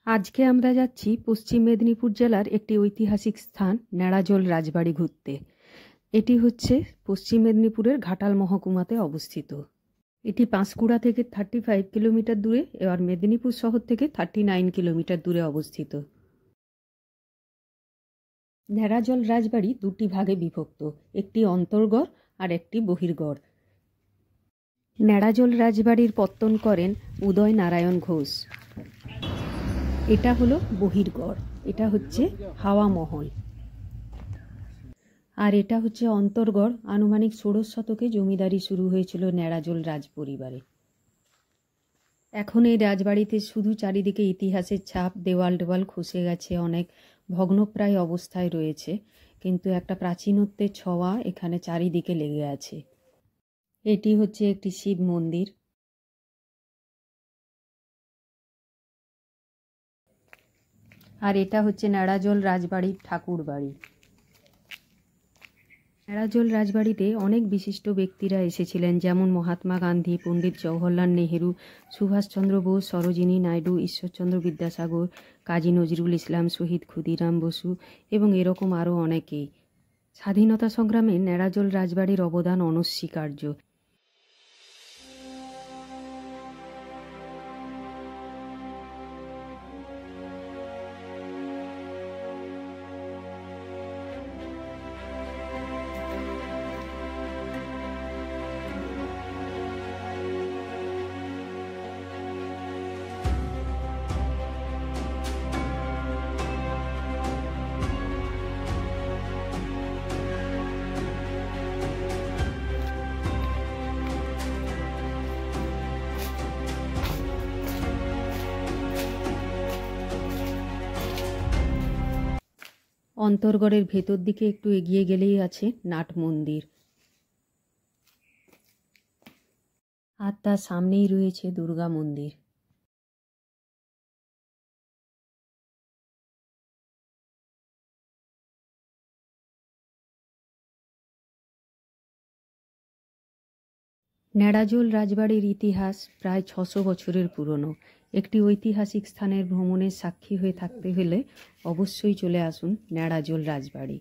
আজকে আমরা যাচ্ছি পশ্চিম মেদিনীপুর জেলার একটি ঐতিহাসিক স্থান নেড়াজল রাজবাড়ি ঘুরতে। এটি হচ্ছে পশ্চিম মেদিনীপুরের ঘাটাল মহকুমাতে অবস্থিত। এটি পাঁশকুড়া থেকে 35 কিলোমিটার দূরে আর মেদিনীপুর শহর থেকে 39 কিলোমিটার দূরে অবস্থিত। নেড়াজল রাজবাড়ি দুটি ভাগে বিভক্ত, একটি অন্তর্গড় আর একটি বহির্গড়। নেড়াজল রাজবাড়ির পত্তন করেন উদয় নারায়ণ ঘোষ। এটা হলো বহির্গড়, এটা হচ্ছে হাওয়া মহল। আর এটা হচ্ছে অন্তর্গড়। আনুমানিক 16 শতকে জমিদারি শুরু হয়েছিল নেড়াজল রাজ পরিবারে। এখন এই রাজবাড়িতে শুধু চারিদিকে ইতিহাসের ছাপ, দেওয়াল টেওয়াল খসে গেছে, অনেক ভগ্নপ্রায় অবস্থায় রয়েছে, কিন্তু একটা প্রাচীনত্বের ছোঁয়া এখানে চারিদিকে লেগে আছে। এটি হচ্ছে একটি শিব মন্দির। আর এটা হচ্ছে নেড়াজল রাজবাড়ির ঠাকুর বাড়ি। নেড়াজল রাজবাড়িতে অনেক বিশিষ্ট ব্যক্তিরা এসেছিলেন, যেমন মহাত্মা গান্ধী, পণ্ডিত জওহরলাল নেহেরু, সুভাষচন্দ্র বোস, সরোজিনী নাইডু, ঈশ্বরচন্দ্র বিদ্যাসাগর, কাজী নজরুল ইসলাম, শহীদ ক্ষুদিরাম বসু এবং এরকম আরও অনেকেই। স্বাধীনতা সংগ্রামে নেড়াজল রাজবাড়ির অবদান অনস্বীকার্য। অন্তর্গড়ের ভেতর দিকে একটু এগিয়ে গেলেই আছে নাট মন্দির, আর তার সামনেই রয়েছে দুর্গা মন্দির। নেড়াজল রাজবাড়ির ইতিহাস প্রায় 600 বছরের পুরনো। একটি ঐতিহাসিক স্থানের ভ্রমণের সাক্ষী হয়ে থাকতে হলে অবশ্যই চলে আসুন নেড়াজল রাজবাড়ি।